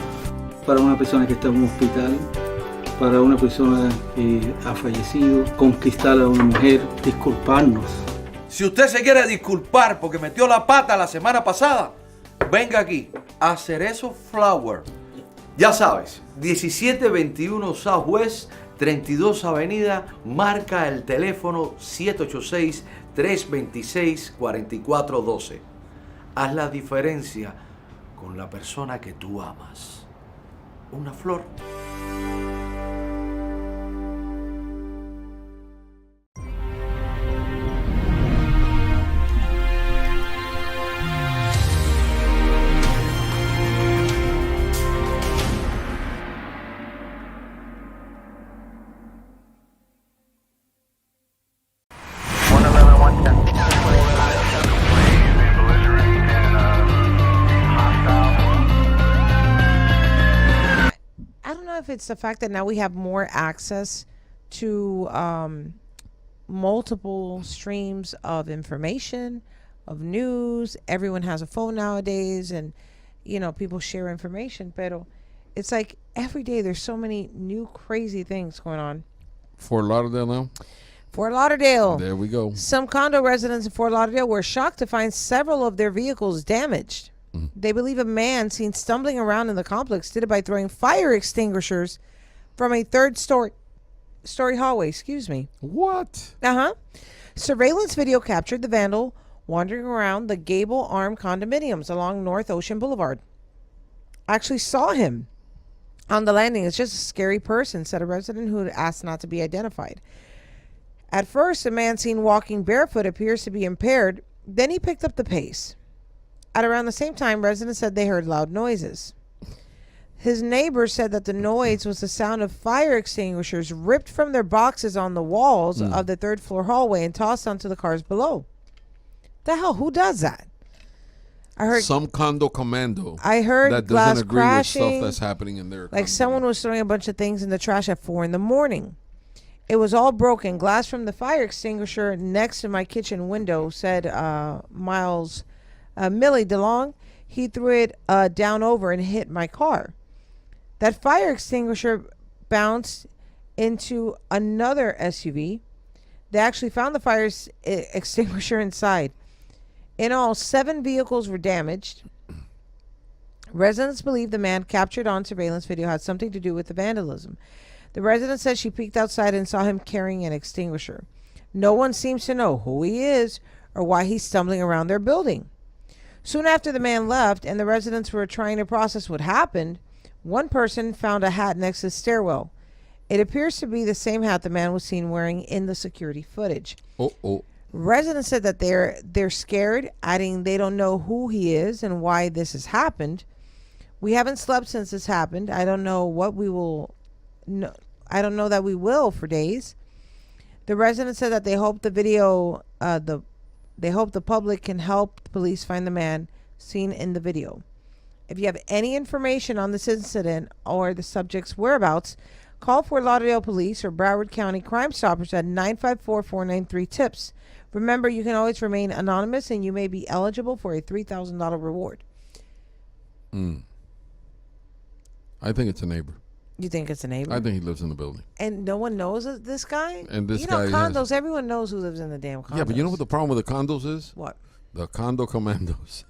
para una persona que está en un hospital, para una persona que ha fallecido, conquistar a una mujer, disculparnos. Si usted se quiere disculpar porque metió la pata la semana pasada, venga aquí a Cerezo Flower. Ya sabes, 1721 Southwest, 32 Avenida, marca el teléfono 786-326-4412. Haz la diferencia con la persona que tú amas. Una flor. I don't know if it's the fact that now we have more access to multiple streams of information, of news. Everyone has a phone nowadays, and people share information. Pero it's like every day there's so many new crazy things going on. Fort Lauderdale now? Fort Lauderdale. There we go. Some condo residents in Fort Lauderdale were shocked to find several of their vehicles damaged. They believe a man seen stumbling around in the complex did it by throwing fire extinguishers from a third-story hallway. Excuse me. What? Surveillance video captured the vandal wandering around the gable arm condominiums along North Ocean Boulevard. I actually saw him on the landing. It's just a scary person, said a resident who had asked not to be identified. At first, a man seen walking barefoot appears to be impaired. Then he picked up the pace. At around the same time, residents said they heard loud noises. His neighbors said that the noise was the sound of fire extinguishers ripped from their boxes on the walls of the third floor hallway and tossed onto the cars below. The hell? Who does that? I heard some condo commando. I heard that glass doesn't agree crashing, with stuff that's happening in their like someone was throwing a bunch of things in the trash at 4 a.m. It was all broken. Glass from the fire extinguisher next to my kitchen window, said Millie DeLong. He threw it down over and hit my car. That fire extinguisher bounced into another SUV. They actually found the fire extinguisher inside. In all, 7 vehicles were damaged. Residents believe the man captured on surveillance video had something to do with the vandalism. The resident said she peeked outside and saw him carrying an extinguisher. No one seems to know who he is or why he's stumbling around their building. Soon after the man left and the residents were trying to process what happened, one person found a hat next to the stairwell. It appears to be the same hat the man was seen wearing in the security footage. Residents said that they're scared, adding they don't know who he is and why this has happened. We haven't slept since this happened. I don't know what we will. No, I don't know that we will for days. The residents said that they hope the video, they hope the public can help the police find the man seen in the video. If you have any information on this incident or the subject's whereabouts, call Fort Lauderdale Police or Broward County Crime Stoppers at 954-493-TIPS. Remember, you can always remain anonymous and you may be eligible for a $3,000 reward. I think it's a neighbor. You think it's a neighbor? I think he lives in the building. And no one knows this guy? And this guy condos, has, everyone knows who lives in the damn condos. Yeah, but you know what the problem with the condos is? What? The condo commandos.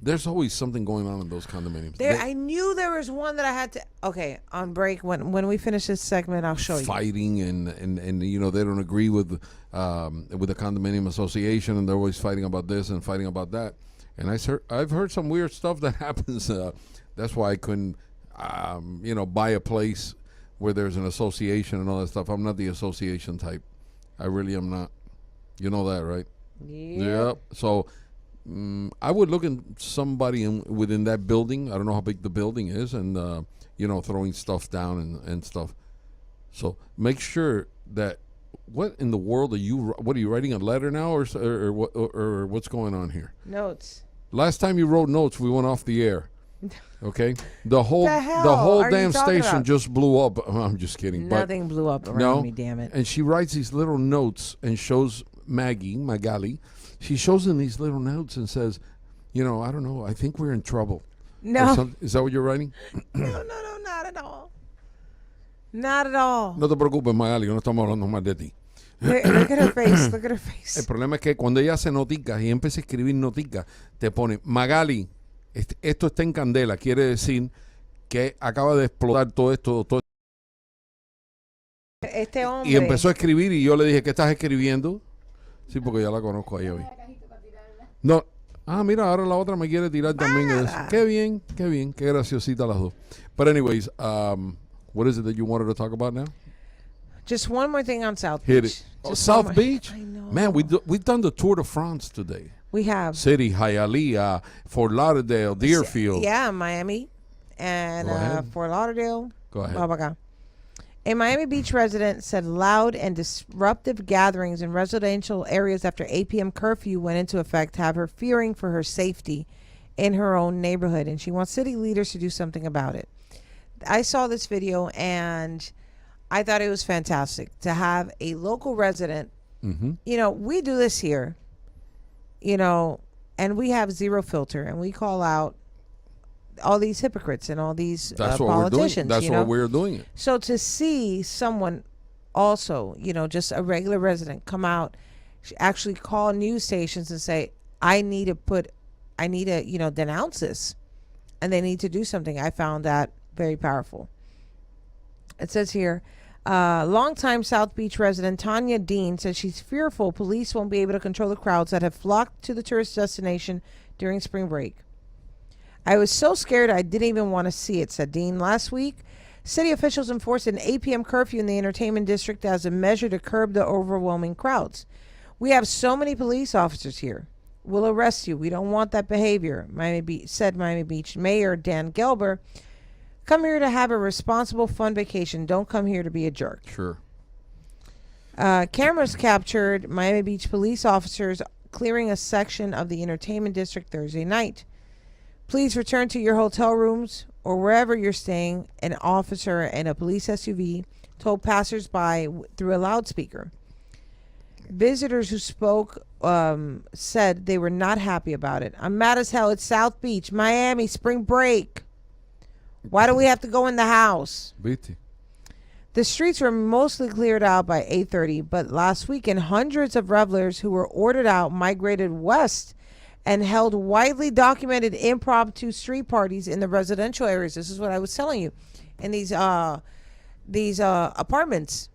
There's always something going on in those condominiums. I knew there was one that I had to. Okay, on break when we finish this segment, I'll show you. Fighting and you know they don't agree with the condominium association, and they're always fighting about this and fighting about that. And I've heard some weird stuff that happens. That's why I couldn't buy a place where there's an association and all that stuff. I'm not the association type. I really am not. You know that, right? Yep. So. I would look at somebody within that building. I don't know how big the building is, and throwing stuff down and stuff. So make sure that. What in the world are you? What are you writing a letter now, or what's going on here? Notes. Last time you wrote notes, we went off the air. Okay, the whole damn station just blew up. I'm just kidding. Nothing blew up around me. Damn it! And she writes these little notes and shows Magali. She shows in these little notes and says, I don't know, I think we're in trouble. No. Is that what you're writing? No, not at all. Not at all. No te preocupes, Magali, no estamos hablando más de ti. Look at her face. Look at her face. El problema es que cuando ella hace noticas y empieza a escribir noticas, te pone, Magali, esto está en candela, quiere decir que acaba de explotar todo esto. Este hombre. Y empezó a escribir y yo le dije, ¿qué estás escribiendo? Sí, porque ya la conozco ahí hoy. No. Ah, mira, ahora la otra me quiere tirar también eso. Qué bien, qué graciosita las dos. But anyways, what is it that you wanted to talk about now? Just one more thing on South Hit Beach. it. Oh, Just South one more- Beach? I know. Man, we've done the Tour de France today. We have. City, Hialeah, Fort Lauderdale, Deerfield. Yeah, Miami and Go ahead. Fort Lauderdale. Go ahead. Blah, blah, blah. A Miami Beach resident said loud and disruptive gatherings in residential areas after 8 p.m. curfew went into effect have her fearing for her safety in her own neighborhood, and she wants city leaders to do something about it. I saw this video, and I thought it was fantastic to have a local resident. Mm-hmm. You know, we do this here, you know, and we have zero filter, and we call out all these hypocrites and all these That's what we're doing. politicians. That's you why know? we're doing it. So to see someone also, you know, just a regular resident come out, actually call news stations and say, I need to, you know, denounce this, and they need to do something. I found that very powerful. It says here, longtime South Beach resident Tanya Dean says she's fearful police won't be able to control the crowds that have flocked to the tourist destination during spring break. I was so scared I didn't even want to see it, said Dean. Last week, city officials enforced an 8 p.m. curfew in the entertainment district as a measure to curb the overwhelming crowds. We have so many police officers here. We'll arrest you. We don't want that behavior, said Miami Beach Mayor Dan Gelber. Come here to have a responsible, fun vacation. Don't come here to be a jerk. Sure. Cameras captured Miami Beach police officers clearing a section of the entertainment district Thursday night. Please return to your hotel rooms or wherever you're staying, an officer in a police SUV told passersby through a loudspeaker. Visitors who spoke said they were not happy about it. I'm mad as hell. It's South Beach, Miami, spring break. Why do we have to go in the house? Viste. The streets were mostly cleared out by 8:30, but last weekend, hundreds of revelers who were ordered out migrated west and held widely documented impromptu street parties in the residential areas. This is what I was telling you. In these apartments,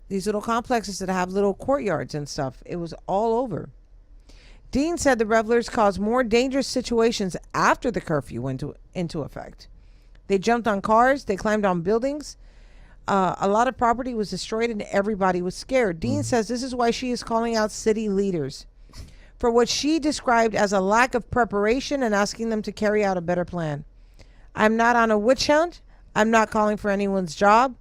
these little complexes that have little courtyards and stuff. It was all over. Dean said the revelers caused more dangerous situations after the curfew went into effect. They jumped on cars. They climbed on buildings. A lot of property was destroyed and everybody was scared. Dean says this is why she is calling out city leaders for what she described as a lack of preparation and asking them to carry out a better plan. I'm not on a witch hunt. I'm not calling for anyone's job.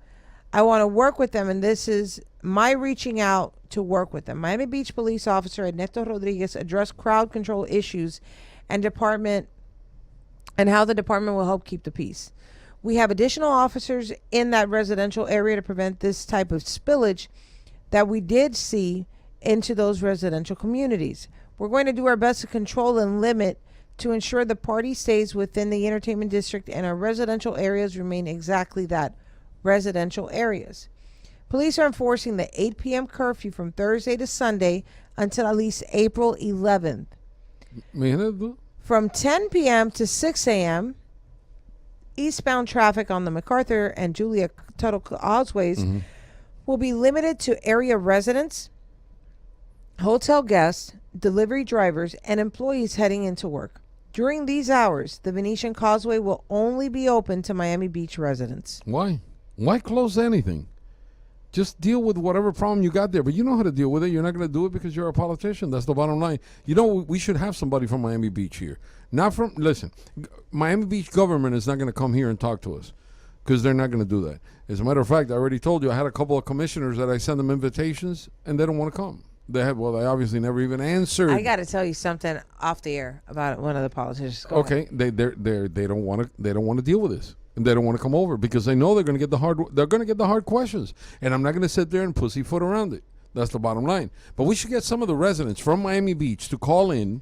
I want to work with them, and this is my reaching out to work with them. Miami Beach police officer Ernesto Rodriguez addressed crowd control issues and how the department will help keep the peace. We have additional officers in that residential area to prevent this type of spillage that we did see into those residential communities. We're going to do our best to control and limit to ensure the party stays within the entertainment district and our residential areas remain exactly that, residential areas. Police are enforcing the 8 p.m. curfew from Thursday to Sunday until at least April 11th. From 10 p.m. to 6 a.m., eastbound traffic on the MacArthur and Julia Tuttle Causeways will be limited to area residents, hotel guests, delivery drivers, and employees heading into work. During these hours, the Venetian Causeway will only be open to Miami Beach residents. Why? Why close anything? Just deal with whatever problem you got there. But you know how to deal with it. You're not going to do it because you're a politician. That's the bottom line. You know, we should have somebody from Miami Beach here. Listen, Miami Beach government is not going to come here and talk to us because they're not going to do that. As a matter of fact, I already told you, I had a couple of commissioners that I sent them invitations and they don't want to come. They obviously never even answered. I got to tell you something off the air about one of the politicians. Go okay, ahead. they don't want to deal with this. And they don't want to come over because they know they're going to get the hard questions. And I'm not going to sit there and pussyfoot around it. That's the bottom line. But we should get some of the residents from Miami Beach to call in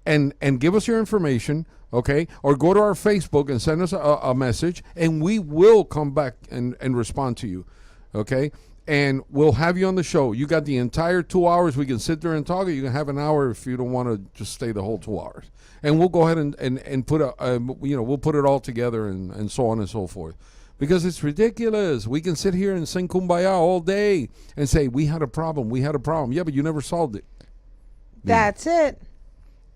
and give us your information, okay? Or go to our Facebook and send us a message, and we will come back and respond to you, okay? and we'll have you on the show. You got the entire 2 hours. We can sit there and talk. You can have an hour if you don't want to just stay the whole 2 hours. And we'll go ahead and put we'll put it all together and so on and so forth. Because it's ridiculous. We can sit here and sing Kumbaya all day and say, we had a problem. Yeah, but you never solved it. That's it.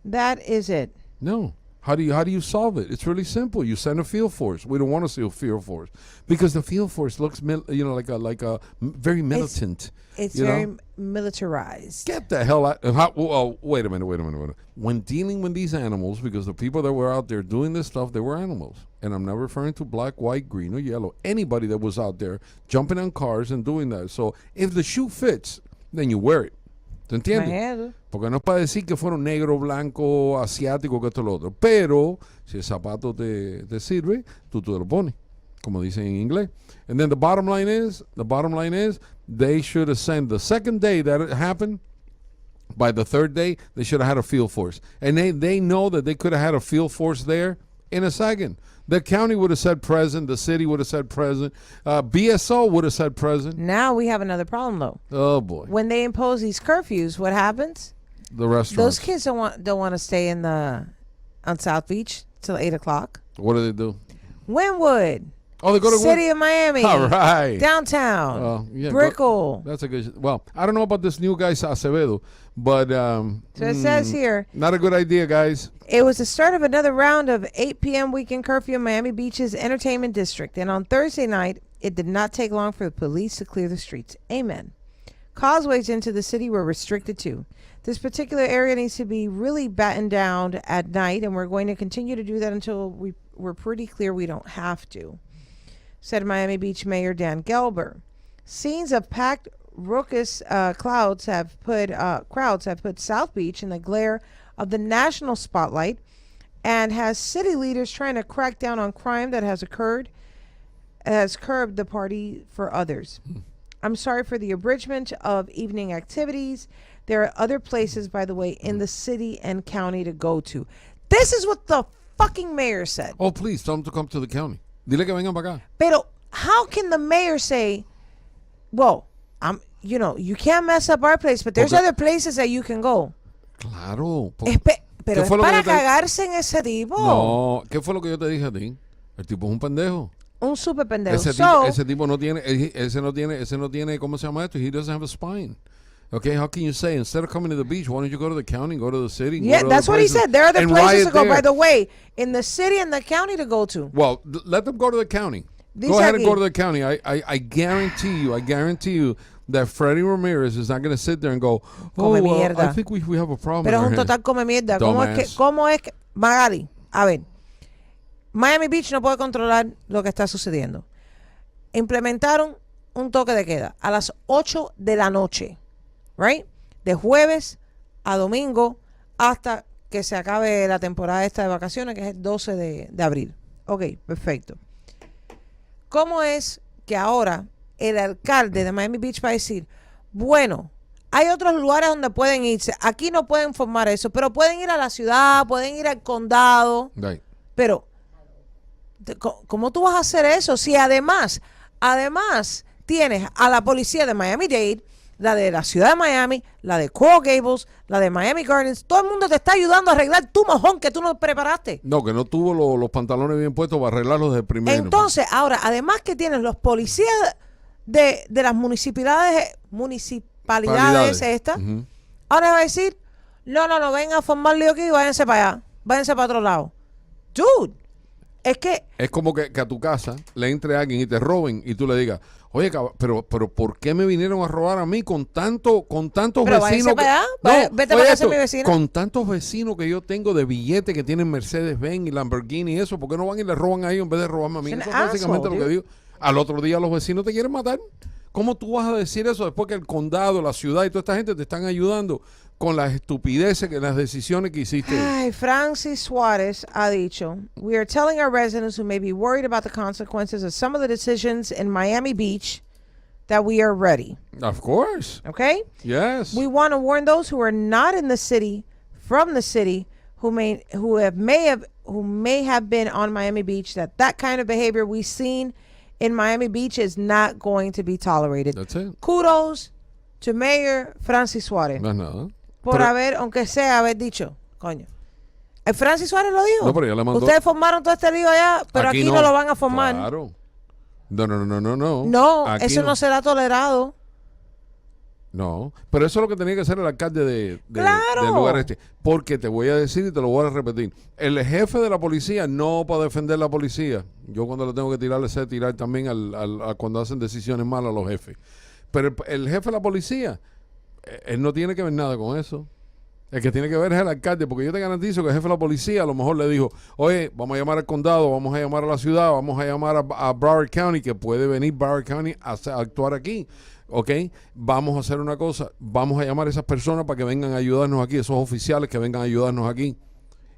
That is it. No. How do you solve it? It's really simple. You send a field force. We don't want to see a field force because the field force looks, like a very militant. It's very militarized. Get the hell out! Wait a minute. When dealing with these animals, because the people that were out there doing this stuff, they were animals, and I'm not referring to black, white, green, or yellow. Anybody that was out there jumping on cars and doing that. So if the shoe fits, then you wear it. ¿Te entiendes? Porque no es para decir que fueron negro, blanco, asiático, que esto lo otro. Pero si el zapato te sirve, tú te lo pones, como dicen en inglés. And then the bottom line is, they should have sent the second day that it happened. By the third day, they should have had a field force. And they know that they could have had a field force there in a second. The county would have said present. The city would have said present. BSO would have said present. Now we have another problem, though. Oh, boy. When they impose these curfews, what happens? The restaurants. Those kids don't want to stay on South Beach till 8 o'clock. What do? Wynwood. Oh, they go to City of Miami. All right. Downtown. Yeah, Brickell. That's a good. Well, I don't know about this new guy Acevedo, but so it says here. Not a good idea, guys. It was the start of another round of 8 p.m. weekend curfew in Miami Beach's entertainment district, and on Thursday night, it did not take long for the police to clear the streets. Amen. Causeways into the city were restricted too. This particular area needs to be really battened down at night, and we're going to continue to do that until we're pretty clear we don't have to, said Miami Beach Mayor Dan Gelber. Scenes of packed, raucous crowds have put South Beach in the glare of the national spotlight, and has city leaders trying to crack down on crime that has curbed the party for others. I'm sorry for the abridgment of evening activities. There are other places, by the way, in the city and county to go to. This is what the fucking mayor said. Oh, please, tell them to come to the county. Dile que vengan para acá. Pero how can the mayor say, well, you can't mess up our place, but there's other places that you can go? Claro. Pero es para cagarse en ese tipo. No, ¿qué fue lo que yo te dije a ti? El tipo es un pendejo. Un super pendejo. Ese tipo no tiene, ¿cómo se llama esto? He doesn't have a spine. Okay, how can you say, instead of coming to the beach, why don't you go to the county, go to the city? Yeah, that's what he said. There are other places to go, by the way, in the city and the county to go to. Well, let them go to the county. Go ahead and go to the county. I guarantee you that Freddie Ramirez is not going to sit there and go, I think we have a problem. Pero es un total come mierda. ¿Cómo es que, Magali, a ver, Miami Beach no puede controlar lo que está sucediendo. Implementaron un toque de queda a las 8 de la noche. Right? De jueves a domingo hasta que se acabe la temporada esta de vacaciones, que es el 12 de abril. Ok, perfecto. ¿Cómo es que ahora el alcalde de Miami Beach va a decir, bueno, hay otros lugares donde pueden irse, aquí no pueden formar eso, pero pueden ir a la ciudad, pueden ir al condado, right. Pero ¿cómo tú vas a hacer eso? Si además tienes a la policía de Miami-Dade, la de la ciudad de Miami, la de Coral Gables, la de Miami Gardens, todo el mundo te está ayudando a arreglar tu mojón que tú no preparaste. No, que no tuvo los pantalones bien puestos para arreglarlos de primero. Entonces, ahora, además que tienes los policías de las municipalidades estas, ahora va a decir, no, vengan a formar lío aquí y váyanse para allá, váyanse para otro lado. Dude, es que... Es como que a tu casa le entre a alguien y te roben y tú le digas, oye, pero ¿por qué me vinieron a robar a mí con tantos vecinos? Vete para casa de mi vecina. Con tantos vecinos que yo tengo de billetes que tienen Mercedes-Benz y Lamborghini y eso, ¿por qué no van y le roban a ellos en vez de robarme a mí? Eso es básicamente lo que digo. Al otro día los vecinos te quieren matar. ¿Cómo tú vas a decir eso después que el condado, la ciudad y toda esta gente te están ayudando con las estupideces, las decisiones que hiciste? Ay, Francis Suárez ha dicho, we are telling our residents who may be worried about the consequences of some of the decisions in Miami Beach that we are ready. Of course. Okay? Yes. We want to warn those who are not in the city, from the city, who may have been on Miami Beach, that kind of behavior we've seen in Miami Beach is not going to be tolerated. That's it. Kudos to Mayor Francis Suárez. No es nada. Por Pero- haber, aunque sea, haber dicho, coño. Francis Suárez lo dijo. No, pero ya le mandó- Ustedes formaron todo este lío allá, pero aquí no lo van a formar. Claro. No. No, Aquí eso no será tolerado. No, pero eso es lo que tenía que hacer el alcalde ¡Claro! del lugar este. Porque te voy a decir y te lo voy a repetir. El jefe de la policía, no para defender la policía. Yo cuando le tengo que tirar, le sé tirar también a cuando hacen decisiones malas a los jefes. Pero el jefe de la policía, él no tiene que ver nada con eso. El que tiene que ver es el alcalde, porque yo te garantizo que el jefe de la policía a lo mejor le dijo, oye, vamos a llamar al condado, vamos a llamar a la ciudad, vamos a llamar a Broward County, que puede venir Broward County a actuar aquí. ¿Ok? Vamos a hacer una cosa, vamos a llamar a esas personas para que vengan a ayudarnos aquí, esos oficiales que vengan a ayudarnos aquí.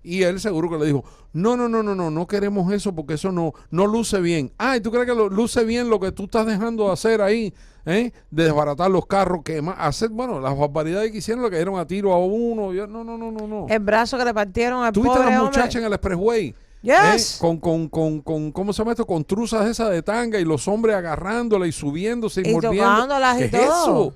Y él seguro que le dijo, no queremos eso porque eso no luce bien. Ah, ¿y tú crees que luce bien lo que tú estás dejando de hacer ahí? De desbaratar los carros, hacer, bueno, las barbaridades que hicieron, lo que dieron a tiro a uno. No. El brazo que le partieron al ¿Tú viste a pobre las hombre? muchachas en el expressway? Yes. Con ¿cómo se llama esto? Con truzas esas de tanga y los hombres agarrándola y subiéndose y Y mordiendo. tocándolas y ¿Qué es todo.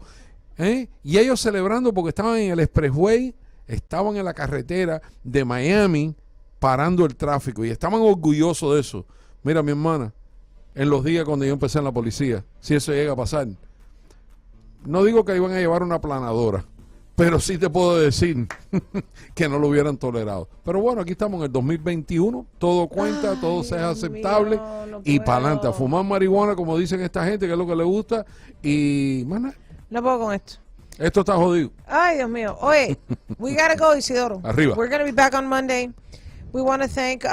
eso? Y ellos celebrando porque estaban en el expressway, estaban en la carretera de Miami parando el tráfico y estaban orgullosos de eso. Mira, mi hermana, en los días cuando yo empecé en la policía, si eso llega a pasar, no digo que iban a llevar una aplanadora, pero sí te puedo decir que no lo hubieran tolerado. Pero bueno, aquí estamos en el 2021, todo cuenta, todo sea aceptable y para adelante, a fumar marihuana, como dicen esta gente, que es lo que le gusta, y mana, No puedo con esto. esto está jodido. Ay, Dios mío. Oye, we gotta go, Isidoro. Arriba. We're gonna be back on Monday. We want to thank,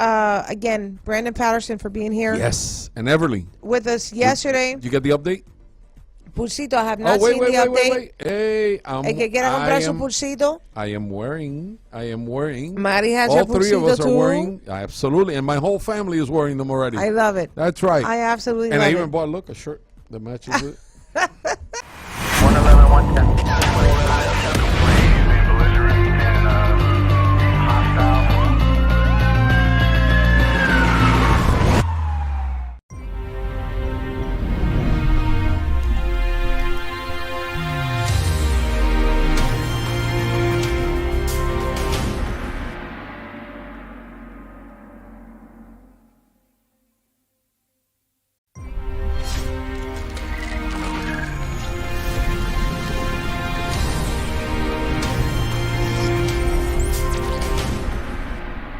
again, Brandon Patterson for being here Yes, and Everly. with us yesterday. Did you get the update? Pulsito, I have not wait, seen wait, the wait, update. wait. Hey, El que quiera comprar su pulsito. I am wearing. Mari has All her three of pulsito us are too. wearing. Absolutely, and my whole family is wearing them already. I love it. That's right. I absolutely and love I even it. bought, look, a shirt that matches it.